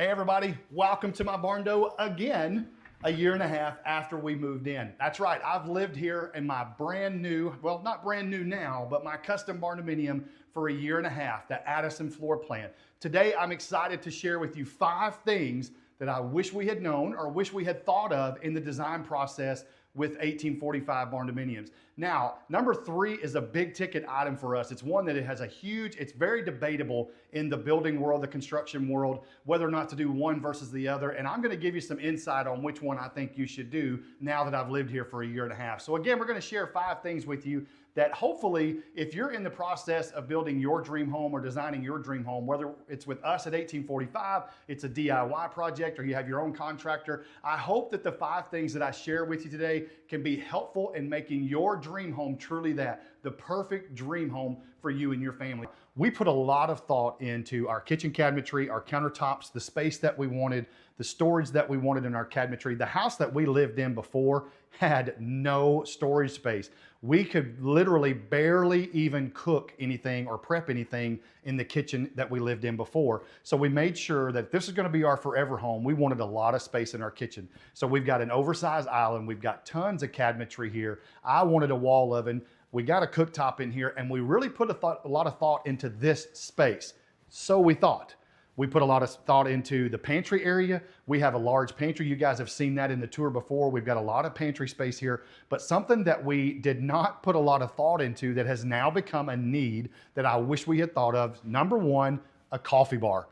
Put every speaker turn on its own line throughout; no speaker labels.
Hey everybody, welcome to my Barndo again, a year and a half after we moved in. That's right, I've lived here in my brand new, well not brand new now, but my custom Barndominium for a year and a half, the Addison floor plan. Today I'm excited to share with you 5 things that I wish we had known or wish we had thought of in the design process with 1845 Barndominiums. Now, number 3 is a big ticket item for us. It's one that it has a huge, it's very debatable in the building world, the construction world, whether or not to do one versus the other. And I'm gonna give you some insight on which one I think you should do now that I've lived here for a year and a half. So again, we're gonna share 5 things with you that hopefully, if you're in the process of building your dream home or designing your dream home, whether it's with us at 1845, it's a DIY project, or you have your own contractor, I hope that the 5 things that I share with you today can be helpful in making your dream home truly that, the perfect dream home for you and your family. We put a lot of thought into our kitchen cabinetry, our countertops, the space that we wanted, the storage that we wanted in our cabinetry. The house that we lived in before had no storage space. We could literally barely even cook anything or prep anything in the kitchen that we lived in before. So we made sure that if this is going to be our forever home, we wanted a lot of space in our kitchen. So we've got an oversized island. We've got tons of cabinetry here. I wanted a wall oven. We got a cooktop in here, and we really put a lot of thought into this space. So we thought. We put a lot of thought into the pantry area. We have a large pantry. You guys have seen that in the tour before. We've got a lot of pantry space here, but something that we did not put a lot of thought into that has now become a need that I wish we had thought of. Number 1, a coffee bar.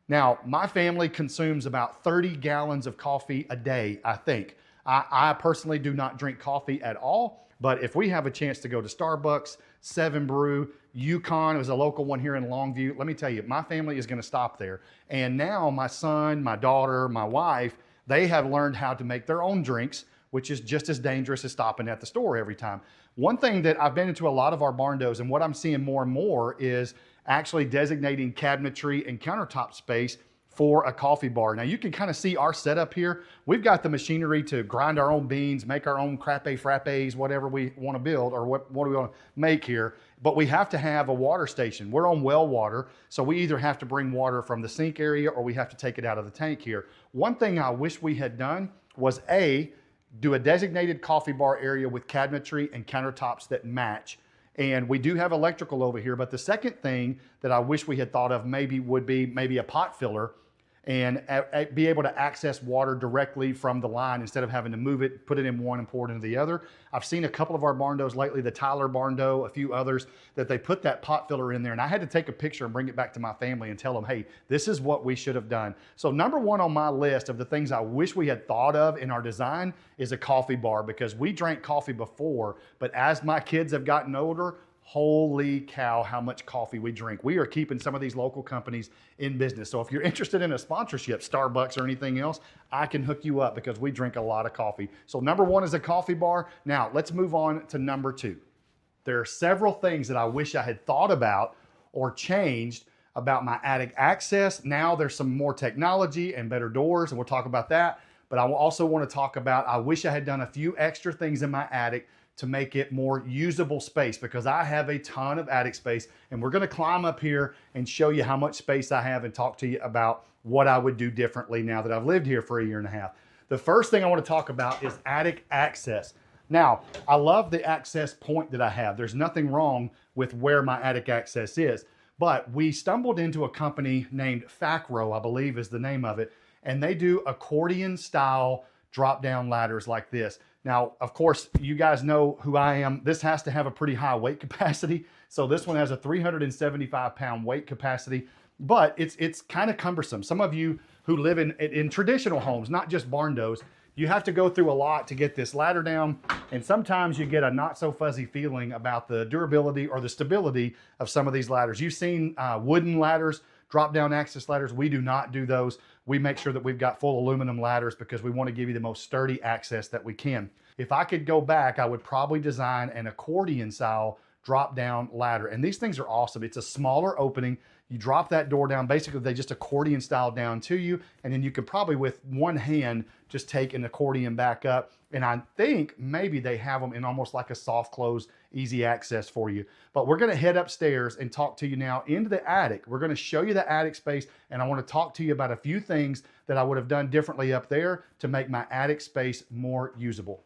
Now, my family consumes about 30 gallons of coffee a day, I think. I personally do not drink coffee at all, but if we have a chance to go to Starbucks, 7 Brew, Yukon is a local one here in Longview. Let me tell you, my family is going to stop there. And now my son, my daughter, my wife, they have learned how to make their own drinks, which is just as dangerous as stopping at the store every time. One thing that I've been into a lot of our Barndos, and what I'm seeing more and more is actually designating cabinetry and countertop space for a coffee bar. Now you can kind of see our setup here. We've got the machinery to grind our own beans, make our own frappes, whatever we want to build or what do we want to make here. But we have to have a water station. We're on well water, so we either have to bring water from the sink area or we have to take it out of the tank here. One thing I wish we had done was do a designated coffee bar area with cabinetry and countertops that match. And we do have electrical over here, but the second thing that I wish we had thought of would be a pot filler and be able to access water directly from the line instead of having to move it, put it in one and pour it into the other. I've seen a couple of our Barndos lately, the Tyler Barndo, a few others, that they put that pot filler in there, and I had to take a picture and bring it back to my family and tell them, hey, this is what we should have done. So number 1 on my list of the things I wish we had thought of in our design is a coffee bar, because we drank coffee before, but as my kids have gotten older, holy cow, how much coffee we drink. We are keeping some of these local companies in business. So if you're interested in a sponsorship, Starbucks or anything else, I can hook you up because we drink a lot of coffee. So number 1 is a coffee bar. Now let's move on to number 2. There are several things that I wish I had thought about or changed about my attic access. Now there's some more technology and better doors, and we'll talk about that. But I also want to talk about, I wish I had done a few extra things in my attic to make it more usable space, because I have a ton of attic space, and we're gonna climb up here and show you how much space I have and talk to you about what I would do differently now that I've lived here for a year and a half. The first thing I wanna talk about is attic access. Now, I love the access point that I have. There's nothing wrong with where my attic access is, but we stumbled into a company named Facro, I believe is the name of it, and they do accordion style drop-down ladders like this. Now, of course, you guys know who I am. This has to have a pretty high weight capacity. So this one has a 375-pound weight capacity, but it's kind of cumbersome. Some of you who live in traditional homes, not just Barndos, you have to go through a lot to get this ladder down, and sometimes you get a not so fuzzy feeling about the durability or the stability of some of these ladders. You've seen wooden ladders, drop-down access ladders. We do not do those. We make sure that we've got full aluminum ladders because we want to give you the most sturdy access that we can. If I could go back, I would probably design an accordion style drop-down ladder. And these things are awesome. It's a smaller opening. You drop that door down. Basically, they just accordion style down to you. And then you can probably with one hand just take an accordion back up. And I think maybe they have them in almost like a soft close, easy access for you. But we're going to head upstairs and talk to you now into the attic. We're going to show you the attic space. And I want to talk to you about a few things that I would have done differently up there to make my attic space more usable.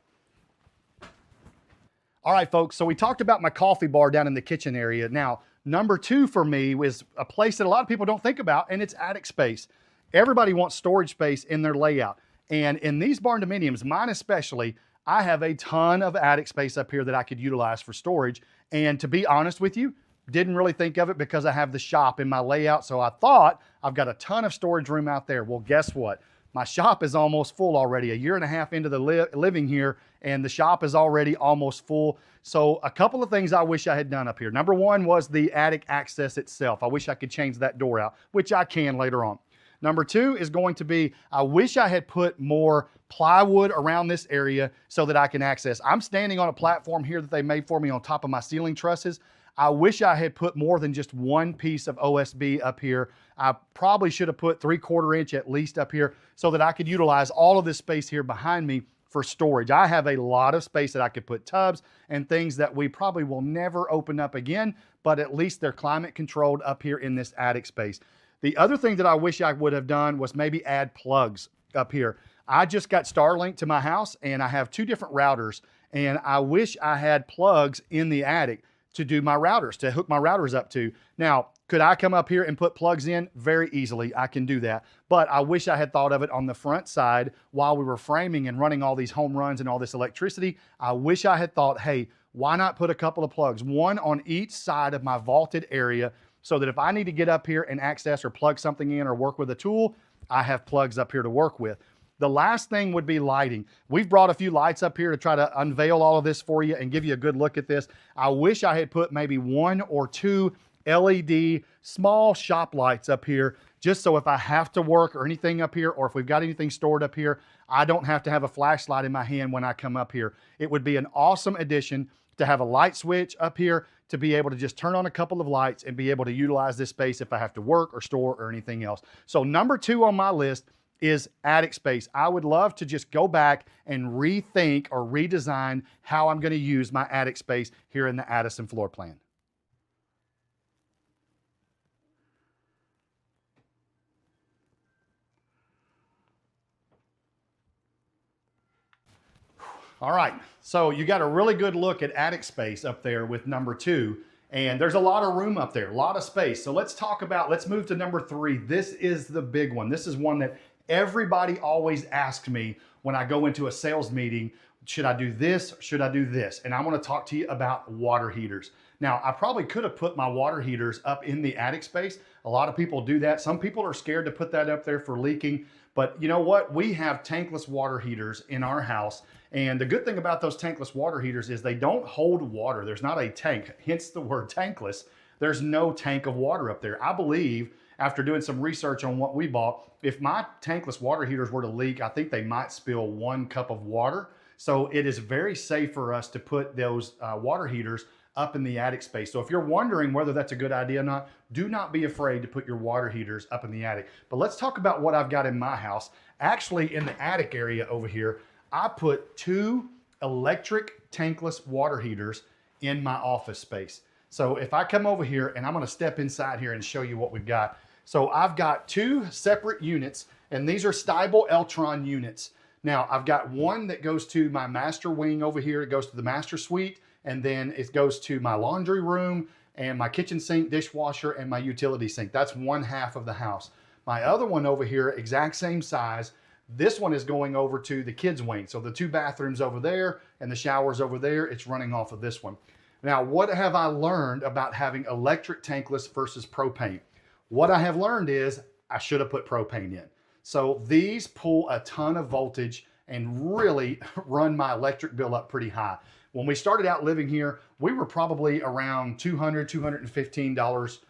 All right, folks, so we talked about my coffee bar down in the kitchen area. Now, number two for me was a place that a lot of people don't think about, and it's attic space. Everybody wants storage space in their layout. And in these Barndominiums, mine especially, I have a ton of attic space up here that I could utilize for storage. And to be honest with you, didn't really think of it because I have the shop in my layout. So I thought I've got a ton of storage room out there. Well, guess what? My shop is almost full already. A year and a half into the living here, and the shop is already almost full. So a couple of things I wish I had done up here. Number one was the attic access itself. I wish I could change that door out, which I can later on. Number two is going to be, I wish I had put more plywood around this area so that I can access. I'm standing on a platform here that they made for me on top of my ceiling trusses. I wish I had put more than just one piece of OSB up here. I probably should have put 3/4 inch at least up here so that I could utilize all of this space here behind me for storage. I have a lot of space that I could put tubs and things that we probably will never open up again, but at least they're climate controlled up here in this attic space. The other thing that I wish I would have done was maybe add plugs up here. I just got Starlink to my house and I have 2 different routers, and I wish I had plugs in the attic to do my routers, to hook my routers up to. Now, could I come up here and put plugs in? Very easily, I can do that. But I wish I had thought of it on the front side while we were framing and running all these home runs and all this electricity. I wish I had thought, hey, why not put a couple of plugs, one on each side of my vaulted area, so that if I need to get up here and access or plug something in or work with a tool, I have plugs up here to work with. The last thing would be lighting. We've brought a few lights up here to try to unveil all of this for you and give you a good look at this. I wish I had put maybe 1 or 2 LED small shop lights up here, just so if I have to work or anything up here, or if we've got anything stored up here, I don't have to have a flashlight in my hand when I come up here. It would be an awesome addition to have a light switch up here to be able to just turn on a couple of lights and be able to utilize this space if I have to work or store or anything else. So number 2 on my list is attic space. I would love to just go back and rethink or redesign how I'm going to use my attic space here in the Addison floor plan. All right, so you got a really good look at attic space up there with number 2. And there's a lot of room up there, a lot of space. So let's move to number 3. This is the big one. This is one that everybody always asks me when I go into a sales meeting, should I do this? Should I do this? And I want to talk to you about water heaters. Now, I probably could have put my water heaters up in the attic space. A lot of people do that. Some people are scared to put that up there for leaking. But you know what? We have tankless water heaters in our house. And the good thing about those tankless water heaters is they don't hold water. There's not a tank, hence the word tankless. There's no tank of water up there. I believe, after doing some research on what we bought, if my tankless water heaters were to leak, I think they might spill 1 cup of water. So it is very safe for us to put those water heaters up in the attic space. So if you're wondering whether that's a good idea or not, do not be afraid to put your water heaters up in the attic. But let's talk about what I've got in my house. Actually, in the attic area over here, I put 2 electric tankless water heaters in my office space. So if I come over here, and I'm going to step inside here and show you what we've got. So I've got 2 separate units, and these are Stiebel Eltron units. Now I've got one that goes to my master wing over here. It goes to the master suite, and then it goes to my laundry room and my kitchen sink, dishwasher, and my utility sink. That's 1/2 of the house. My other one over here, exact same size. This one is going over to the kids' wing. So the 2 bathrooms over there and the showers over there, it's running off of this one. Now, what have I learned about having electric tankless versus propane? What I have learned is I should have put propane in. So these pull a ton of voltage and really run my electric bill up pretty high. When we started out living here, we were probably around $200, $215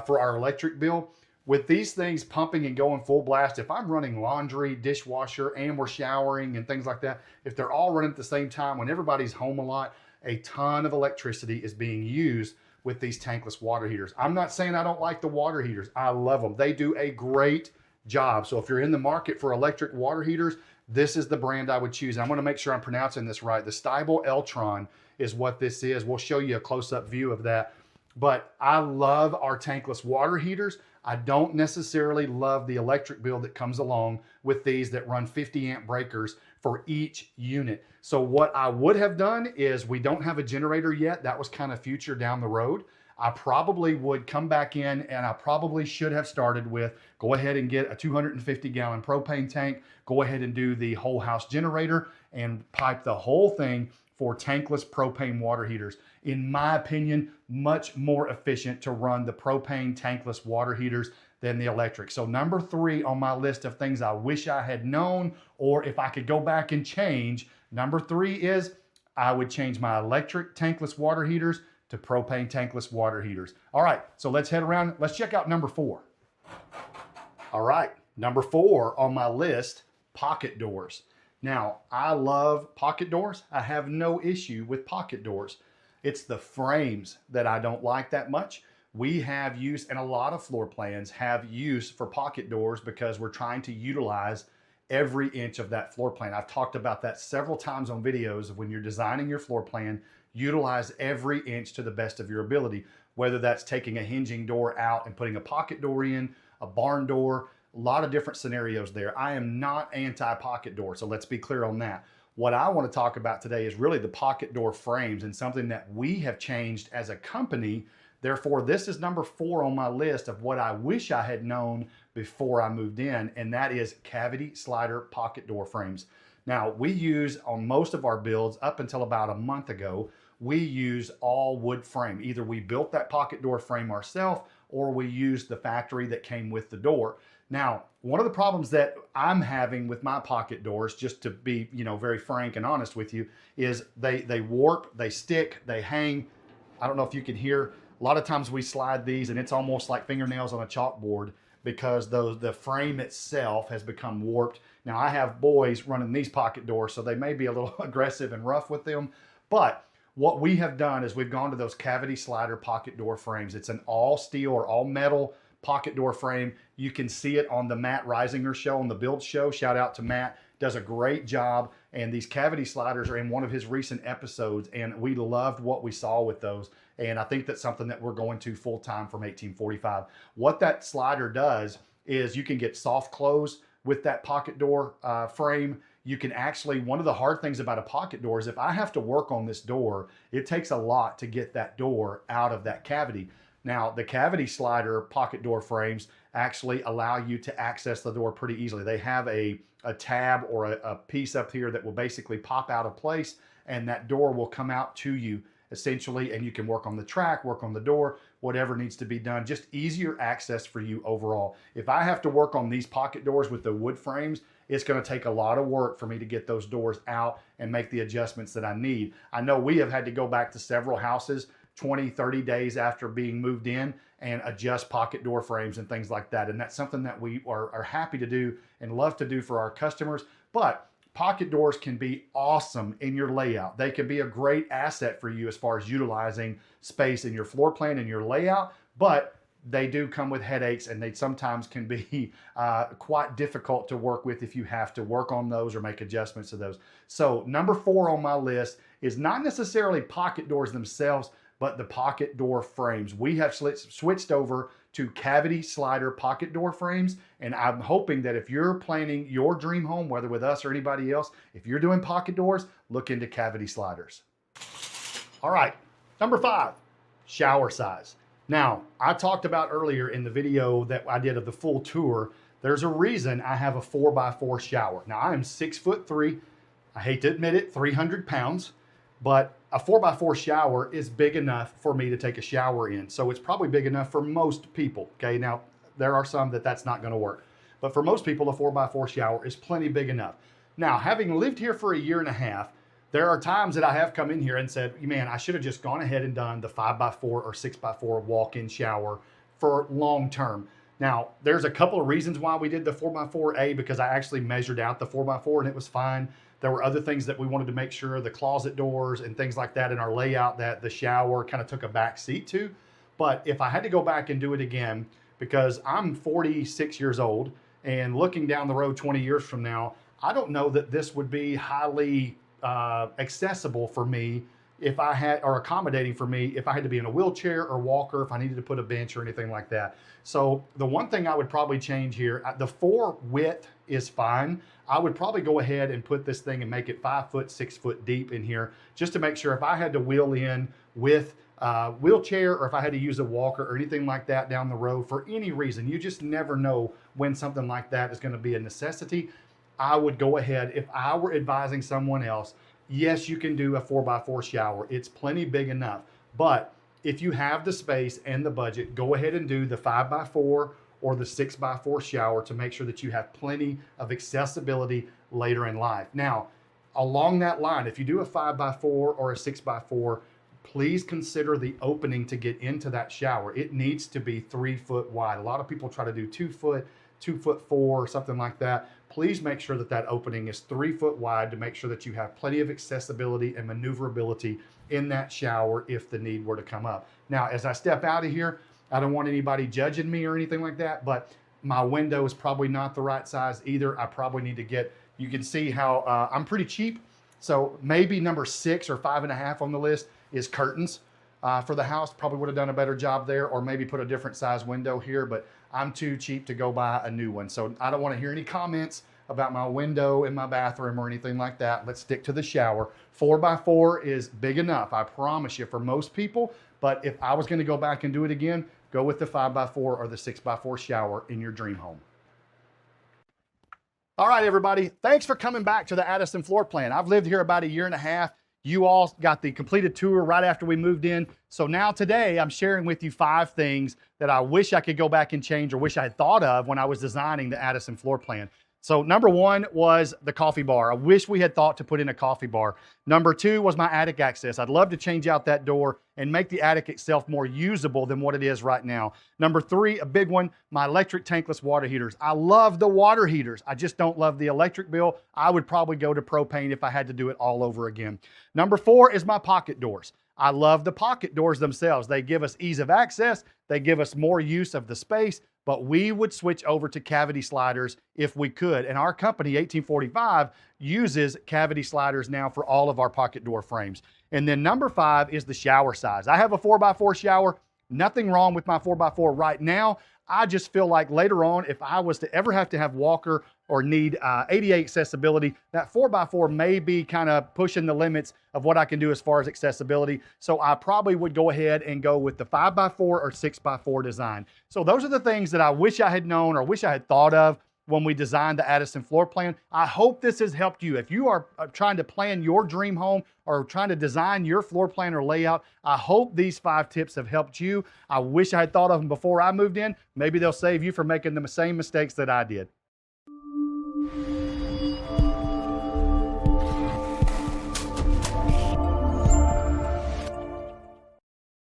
for our electric bill. With these things pumping and going full blast, if I'm running laundry, dishwasher, and we're showering and things like that, if they're all running at the same time, when everybody's home a lot, a ton of electricity is being used with these tankless water heaters. I'm not saying I don't like the water heaters. I love them. They do a great job. So if you're in the market for electric water heaters, this is the brand I would choose. I'm going to make sure I'm pronouncing this right. The Stiebel Eltron is what this is. We'll show you a close-up view of that. But I love our tankless water heaters. I don't necessarily love the electric bill that comes along with these that run 50 amp breakers for each unit. So what I would have done is, we don't have a generator yet. That was kind of future down the road. I probably would come back in, and I probably should have started with, go ahead and get a 250 gallon propane tank, go ahead and do the whole house generator and pipe the whole thing for tankless propane water heaters. In my opinion, much more efficient to run the propane tankless water heaters than the electric. So number 3 on my list of things I wish I had known, or if I could go back and change, number 3 is I would change my electric tankless water heaters to propane tankless water heaters. All right, so let's head around. Let's check out number 4. All right, number 4 on my list, pocket doors. Now, I love pocket doors. I have no issue with pocket doors. It's the frames that I don't like that much. We have use, and a lot of floor plans have use for pocket doors because we're trying to utilize every inch of that floor plan. I've talked about that several times on videos of when you're designing your floor plan, utilize every inch to the best of your ability, whether that's taking a hinging door out and putting a pocket door in, a barn door, a lot of different scenarios there. I am not anti-pocket door, so let's be clear on that. What I want to talk about today is really the pocket door frames, and something that we have changed as a company. Therefore, this is number 4 on my list of what I wish I had known before I moved in, and that is cavity slider pocket door frames. Now, we use on most of our builds, up until about a month ago, we use all wood frame. Either we built that pocket door frame ourselves, or we used the factory that came with the door. Now, one of the problems that I'm having with my pocket doors, just to be, very frank and honest with you, is they warp, they stick, they hang. I don't know if you can hear. A lot of times we slide these and it's almost like fingernails on a chalkboard because the frame itself has become warped. Now, I have boys running these pocket doors, so they may be a little aggressive and rough with them. But what we have done is we've gone to those cavity slider pocket door frames. It's an all steel or all metal pocket door frame. You can see it on the Matt Reisinger show, on the Build Show. Shout out to Matt, does a great job. And these cavity sliders are in one of his recent episodes, and we loved what we saw with those. And I think that's something that we're going to full time from 1845. What that slider does is you can get soft close with that pocket door frame. You can actually, one of the hard things about a pocket door is if I have to work on this door, it takes a lot to get that door out of that cavity. Now, the cavity slider pocket door frames actually allow you to access the door pretty easily. They have a tab or a piece up here that will basically pop out of place, and that door will come out to you essentially, and you can work on the track, work on the door, whatever needs to be done. Just easier access for you overall. If I have to work on these pocket doors with the wood frames, it's going to take a lot of work for me to get those doors out and make the adjustments that I need. I know we have had to go back to several houses 20, 30 days after being moved in and adjust pocket door frames and things like that. And that's something that we are happy to do and love to do for our customers. But pocket doors can be awesome in your layout. They can be a great asset for you as far as utilizing space in your floor plan and your layout, but they do come with headaches, and they sometimes can be quite difficult to work with if you have to work on those or make adjustments to those. So number 4 on my list is not necessarily pocket doors themselves, but the pocket door frames. We have switched over to cavity slider pocket door frames, and I'm hoping that if you're planning your dream home, whether with us or anybody else, if you're doing pocket doors, look into cavity sliders. All right, number 5, shower size. Now, I talked about earlier in the video that I did of the full tour, there's a reason I have a 4x4 shower. Now, I am 6'3", I hate to admit it, 300 pounds, but a 4x4 shower is big enough for me to take a shower in. So it's probably big enough for most people, okay? Now, there are some that's not gonna work. But for most people, a 4x4 shower is plenty big enough. Now, having lived here for a year and a half, there are times that I have come in here and said, man, I should have just gone ahead and done the 5x4 or 6x4 walk-in shower for long term. Now, there's a couple of reasons why we did the 4x4A, because I actually measured out the 4x4 and it was fine. There were other things that we wanted to make sure, the closet doors and things like that in our layout, that the shower kind of took a back seat to. But if I had to go back and do it again, because I'm 46 years old and looking down the road 20 years from now, I don't know that this would be highly accessible for me if I had, or accommodating for me if I had to be in a wheelchair or walker, if I needed to put a bench or anything like that. So the one thing I would probably change here, the 4 width is fine. I would probably go ahead and put this thing and make it 5 foot, 6 foot deep in here, just to make sure if I had to wheel in with wheelchair, or if I had to use a walker or anything like that down the road for any reason, you just never know when something like that is going to be a necessity. I would go ahead, if I were advising someone else, yes, you can do a 4x4 shower. It's plenty big enough. But if you have the space and the budget, go ahead and do the 5x4 or the 6x4 shower to make sure that you have plenty of accessibility later in life. Now, along that line, if you do a 5x4 or a 6x4, please consider the opening to get into that shower. It needs to be 3 foot wide. A lot of people try to do 2 foot, 2'4", or something like that. Please make sure that that opening is 3 foot wide to make sure that you have plenty of accessibility and maneuverability in that shower if the need were to come up. Now, as I step out of here, I don't want anybody judging me or anything like that, but my window is probably not the right size either. I probably need to get, you can see how I'm pretty cheap. So maybe number 6 or 5.5 on the list is curtains for the house. Probably would have done a better job there, or maybe put a different size window here, but I'm too cheap to go buy a new one. So I don't want to hear any comments about my window in my bathroom or anything like that. Let's stick to the shower. 4x4 is big enough, I promise you, for most people. But if I was going to go back and do it again, go with the 5x4 or the 6x4 shower in your dream home. All right, everybody. Thanks for coming back to the Addison floor plan. I've lived here about a year and a half. You all got the completed tour right after we moved in. So now today I'm sharing with you 5 things that I wish I could go back and change, or wish I had thought of when I was designing the Addison floor plan. So number 1 was the coffee bar. I wish we had thought to put in a coffee bar. Number 2 was my attic access. I'd love to change out that door and make the attic itself more usable than what it is right now. Number 3, a big one, my electric tankless water heaters. I love the water heaters. I just don't love the electric bill. I would probably go to propane if I had to do it all over again. Number 4 is my pocket doors. I love the pocket doors themselves. They give us ease of access. They give us more use of the space, but we would switch over to cavity sliders if we could. And our company, 1845, uses cavity sliders now for all of our pocket door frames. And then number 5 is the shower size. I have a 4x4 shower. Nothing wrong with my 4x4 right now. I just feel like later on, if I was to ever have to have walker or need ADA accessibility, that 4x4 may be kind of pushing the limits of what I can do as far as accessibility. So I probably would go ahead and go with the 5x4 or 6x4 design. So those are the things that I wish I had known or wish I had thought of when we designed the Addison floor plan. I hope this has helped you. If you are trying to plan your dream home or trying to design your floor plan or layout, I hope these 5 tips have helped you. I wish I had thought of them before I moved in. Maybe they'll save you from making the same mistakes that I did.